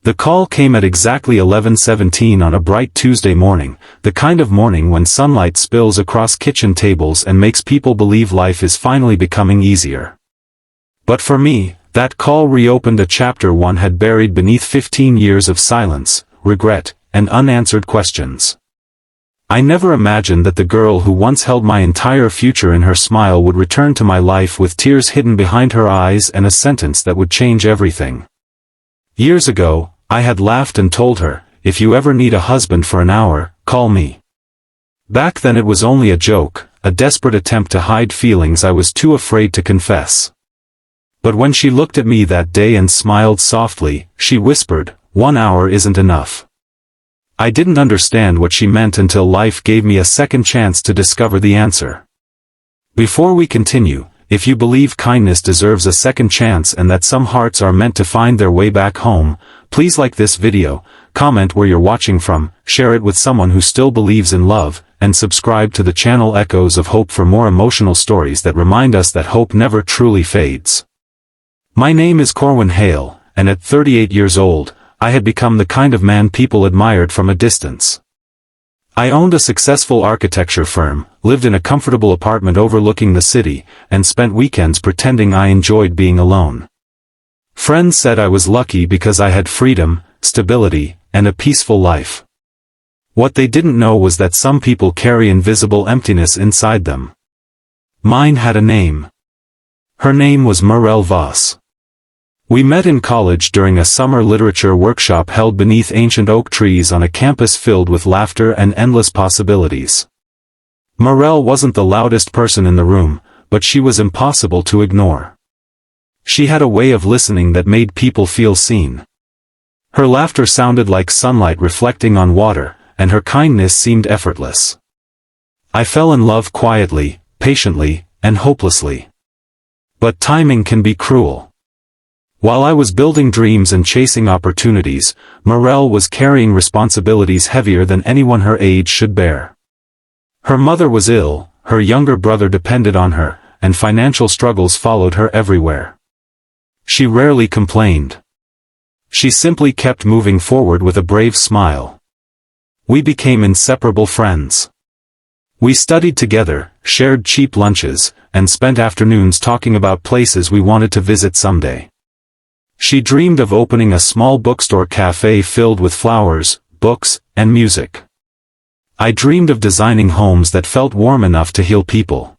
The call came at exactly 11:17 on a bright Tuesday morning, the kind of morning when sunlight spills across kitchen tables and makes people believe life is finally becoming easier. But for me, that call reopened a chapter one had buried beneath 15 years of silence, regret, and unanswered questions. I never imagined that the girl who once held my entire future in her smile would return to my life with tears hidden behind her eyes and a sentence that would change everything. Years ago, I had laughed and told her, "If you ever need a husband for an hour, call me." Back then it was only a joke, a desperate attempt to hide feelings I was too afraid to confess. But when she looked at me that day and smiled softly, she whispered, "1 hour isn't enough." I didn't understand what she meant until life gave me a second chance to discover the answer. Before we continue, if you believe kindness deserves a second chance and that some hearts are meant to find their way back home, please like this video, comment where you're watching from, share it with someone who still believes in love, and subscribe to the channel Echoes of Hope for more emotional stories that remind us that hope never truly fades. My name is Corwin Hale, and at 38 years old, I had become the kind of man people admired from a distance. I owned a successful architecture firm, lived in a comfortable apartment overlooking the city, and spent weekends pretending I enjoyed being alone. Friends said I was lucky because I had freedom, stability, and a peaceful life. What they didn't know was that some people carry invisible emptiness inside them. Mine had a name. Her name was Mirelle Voss. We met in college during a summer literature workshop held beneath ancient oak trees on a campus filled with laughter and endless possibilities. Mirelle wasn't the loudest person in the room, but she was impossible to ignore. She had a way of listening that made people feel seen. Her laughter sounded like sunlight reflecting on water, and her kindness seemed effortless. I fell in love quietly, patiently, and hopelessly. But timing can be cruel. While I was building dreams and chasing opportunities, Mirelle was carrying responsibilities heavier than anyone her age should bear. Her mother was ill, her younger brother depended on her, and financial struggles followed her everywhere. She rarely complained. She simply kept moving forward with a brave smile. We became inseparable friends. We studied together, shared cheap lunches, and spent afternoons talking about places we wanted to visit someday. She dreamed of opening a small bookstore cafe filled with flowers, books, and music. I dreamed of designing homes that felt warm enough to heal people.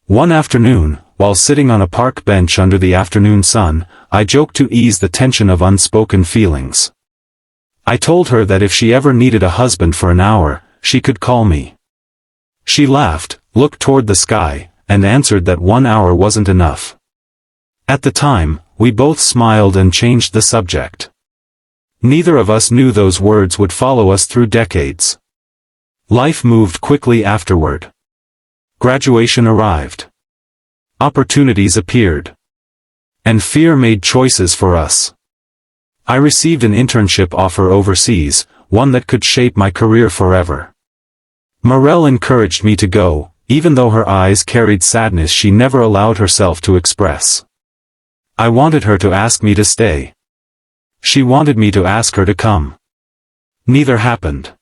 One afternoon, while sitting on a park bench under the afternoon sun, I joked to ease the tension of unspoken feelings. I told her that if she ever needed a husband for an hour, she could call me. She laughed, looked toward the sky, and answered that 1 hour wasn't enough. At the time, we both smiled and changed the subject. Neither of us knew those words would follow us through decades. Life moved quickly afterward. Graduation arrived. Opportunities appeared. And fear made choices for us. I received an internship offer overseas, one that could shape my career forever. Mirelle encouraged me to go, even though her eyes carried sadness she never allowed herself to express. I wanted her to ask me to stay. She wanted me to ask her to come. Neither happened.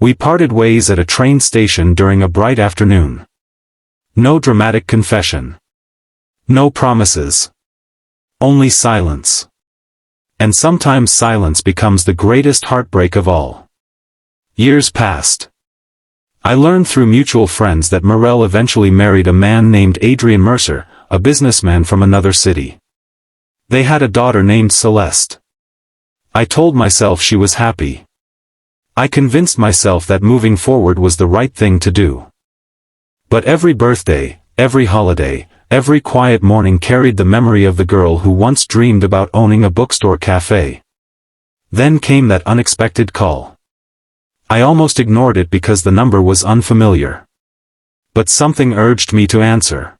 We parted ways at a train station during a bright afternoon. No dramatic confession. No promises. Only silence. And sometimes silence becomes the greatest heartbreak of all. Years passed. I learned through mutual friends that Mirelle eventually married a man named Adrian Mercer, a businessman from another city. They had a daughter named Celeste. I told myself she was happy. I convinced myself that moving forward was the right thing to do. But every birthday, every holiday, every quiet morning carried the memory of the girl who once dreamed about owning a bookstore cafe. Then came that unexpected call. I almost ignored it because the number was unfamiliar. But something urged me to answer.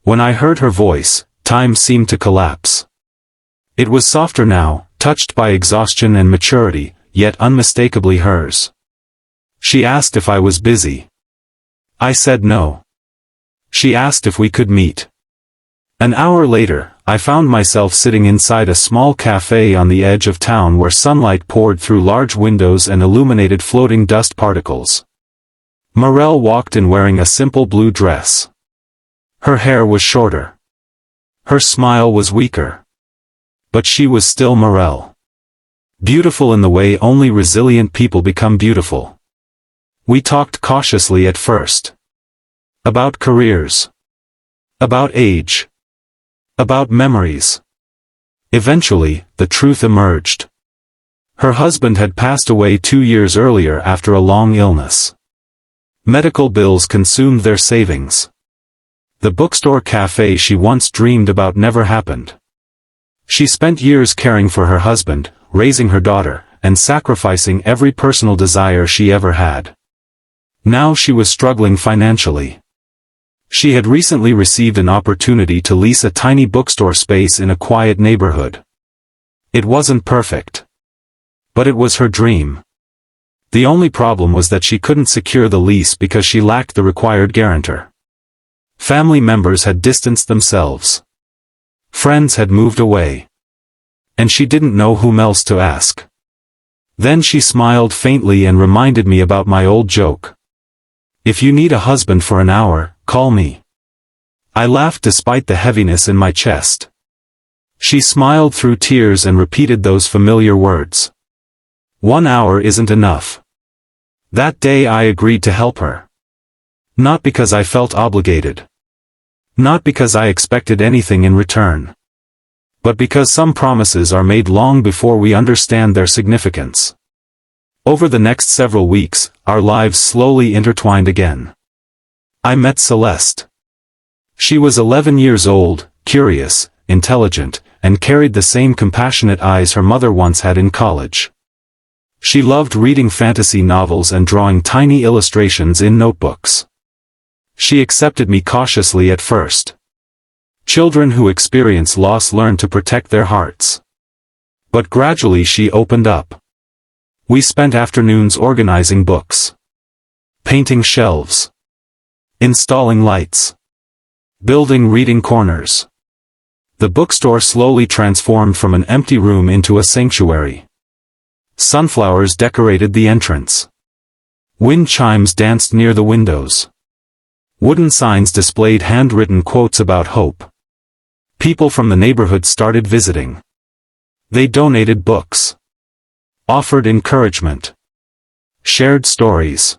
When I heard her voice, time seemed to collapse. It was softer now, touched by exhaustion and maturity, yet unmistakably hers. She asked if I was busy. I said no. She asked if we could meet. An hour later, I found myself sitting inside a small cafe on the edge of town where sunlight poured through large windows and illuminated floating dust particles. Morel walked in wearing a simple blue dress. Her hair was shorter. Her smile was weaker. But she was still Morel. Beautiful in the way only resilient people become beautiful. We talked cautiously at first. About careers. About age. About memories. Eventually, the truth emerged. Her husband had passed away 2 years earlier after a long illness. Medical bills consumed their savings. The bookstore cafe she once dreamed about never happened. She spent years caring for her husband, raising her daughter, and sacrificing every personal desire she ever had. Now she was struggling financially. She had recently received an opportunity to lease a tiny bookstore space in a quiet neighborhood. It wasn't perfect. But it was her dream. The only problem was that she couldn't secure the lease because she lacked the required guarantor. Family members had distanced themselves. Friends had moved away. And she didn't know whom else to ask. Then she smiled faintly and reminded me about my old joke. If you need a husband for an hour, call me. I laughed despite the heaviness in my chest. She smiled through tears and repeated those familiar words. 1 hour isn't enough. That day I agreed to help her. Not because I felt obligated. Not because I expected anything in return. But because some promises are made long before we understand their significance. Over the next several weeks, our lives slowly intertwined again. I met Celeste. She was 11 years old, curious, intelligent, and carried the same compassionate eyes her mother once had in college. She loved reading fantasy novels and drawing tiny illustrations in notebooks. She accepted me cautiously at first. Children who experience loss learn to protect their hearts. But gradually she opened up. We spent afternoons organizing books. Painting shelves. Installing lights. Building reading corners. The bookstore slowly transformed from an empty room into a sanctuary. Sunflowers decorated the entrance. Wind chimes danced near the windows. Wooden signs displayed handwritten quotes about hope. People from the neighborhood started visiting. They donated books. Offered encouragement. Shared stories.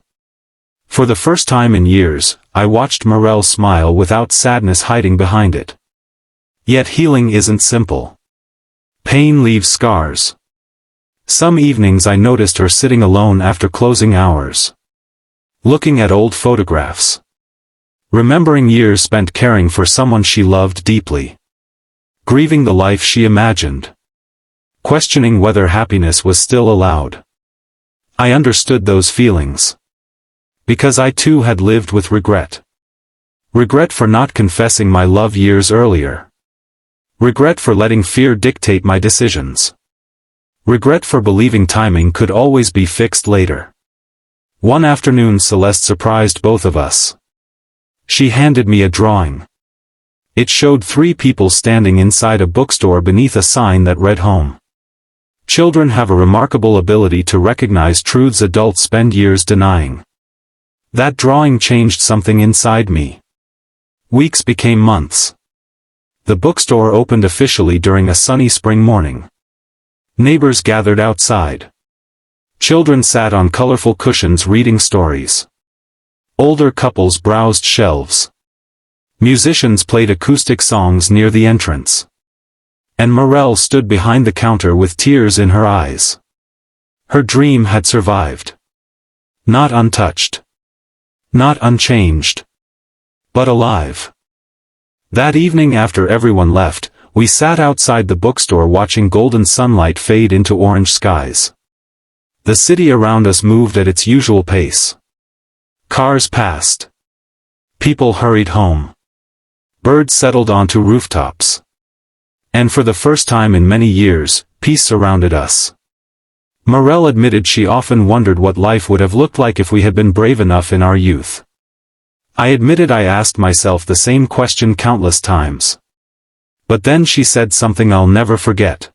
For the first time in years, I watched Morel smile without sadness hiding behind it. Yet healing isn't simple. Pain leaves scars. Some evenings I noticed her sitting alone after closing hours. Looking at old photographs. Remembering years spent caring for someone she loved deeply. Grieving the life she imagined. Questioning whether happiness was still allowed. I understood those feelings. Because I too had lived with regret. Regret for not confessing my love years earlier. Regret for letting fear dictate my decisions. Regret for believing timing could always be fixed later. One afternoon Celeste surprised both of us. She handed me a drawing. It showed 3 people standing inside a bookstore beneath a sign that read home. Children have a remarkable ability to recognize truths adults spend years denying. That drawing changed something inside me. Weeks became months. The bookstore opened officially during a sunny spring morning. Neighbors gathered outside. Children sat on colorful cushions reading stories. Older couples browsed shelves. Musicians played acoustic songs near the entrance. And Morel stood behind the counter with tears in her eyes. Her dream had survived. Not untouched. Not unchanged. But alive. That evening after everyone left, we sat outside the bookstore watching golden sunlight fade into orange skies. The city around us moved at its usual pace. Cars passed. People hurried home. Birds settled onto rooftops. And for the first time in many years, peace surrounded us. Morel admitted she often wondered what life would have looked like if we had been brave enough in our youth. I admitted I asked myself the same question countless times. But then she said something I'll never forget.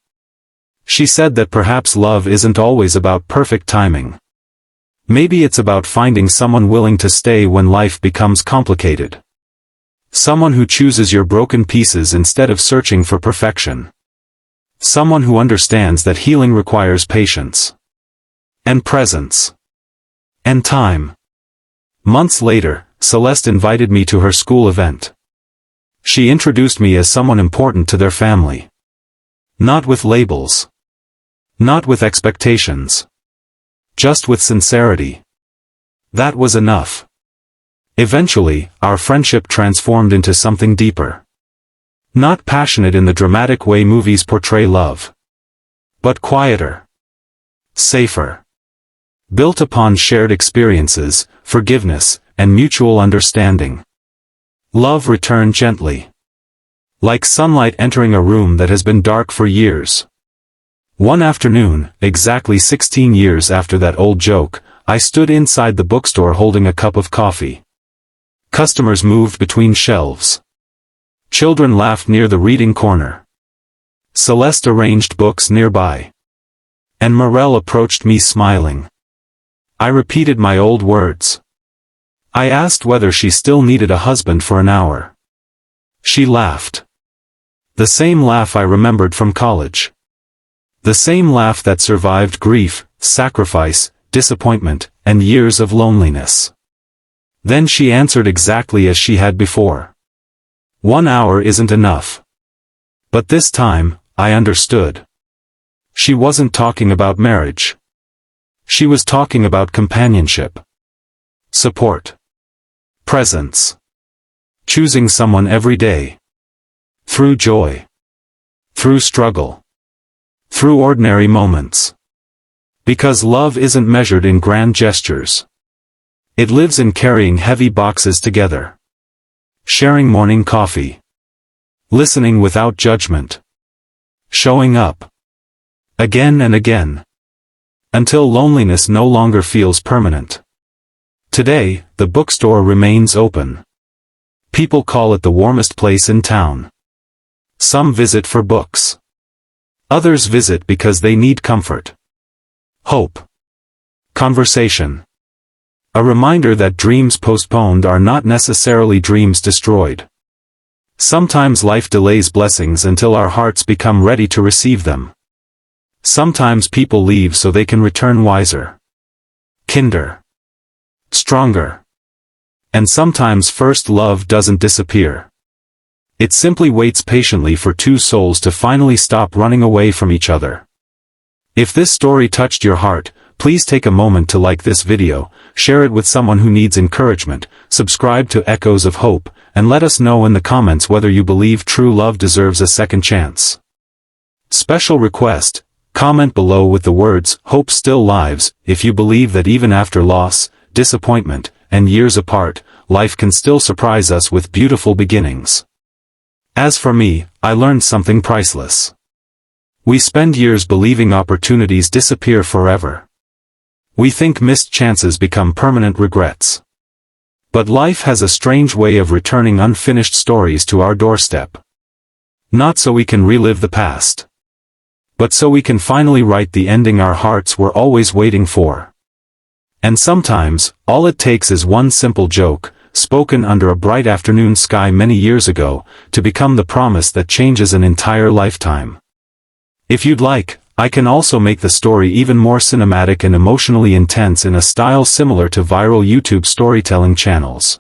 She said that perhaps love isn't always about perfect timing. Maybe it's about finding someone willing to stay when life becomes complicated. Someone who chooses your broken pieces instead of searching for perfection. Someone who understands that healing requires patience. And presence. And time. Months later, Celeste invited me to her school event. She introduced me as someone important to their family. Not with labels. Not with expectations. Just with sincerity. That was enough. Eventually, our friendship transformed into something deeper. Not passionate in the dramatic way movies portray love. But quieter. Safer. Built upon shared experiences, forgiveness, and mutual understanding. Love returned gently. Like sunlight entering a room that has been dark for years. One afternoon, exactly 16 years after that old joke, I stood inside the bookstore holding a cup of coffee. Customers moved between shelves. Children laughed near the reading corner. Celeste arranged books nearby. And Morel approached me smiling. I repeated my old words. I asked whether she still needed a husband for an hour. She laughed. The same laugh I remembered from college. The same laugh that survived grief, sacrifice, disappointment, and years of loneliness. Then she answered exactly as she had before. 1 hour isn't enough. But this time, I understood. She wasn't talking about marriage. She was talking about companionship. Support. Presence. Choosing someone every day. Through joy. Through struggle. Through ordinary moments. Because love isn't measured in grand gestures. It lives in carrying heavy boxes together. Sharing morning coffee. Listening without judgment. Showing up. Again and again. Until loneliness no longer feels permanent. Today, the bookstore remains open. People call it the warmest place in town. Some visit for books. Others visit because they need comfort. Hope. Conversation. A reminder that dreams postponed are not necessarily dreams destroyed. Sometimes life delays blessings until our hearts become ready to receive them. Sometimes people leave so they can return wiser. Kinder. Stronger. And sometimes first love doesn't disappear. It simply waits patiently for two souls to finally stop running away from each other. If this story touched your heart, please take a moment to like this video, share it with someone who needs encouragement, subscribe to Echoes of Hope, and let us know in the comments whether you believe true love deserves a second chance. Special request, comment below with the words, "Hope still lives," if you believe that even after loss, disappointment, and years apart, life can still surprise us with beautiful beginnings. As for me, I learned something priceless. We spend years believing opportunities disappear forever. We think missed chances become permanent regrets. But life has a strange way of returning unfinished stories to our doorstep. Not so we can relive the past, but so we can finally write the ending our hearts were always waiting for. And sometimes, all it takes is one simple joke, spoken under a bright afternoon sky many years ago, to become the promise that changes an entire lifetime. If you'd like, I can also make the story even more cinematic and emotionally intense in a style similar to viral YouTube storytelling channels.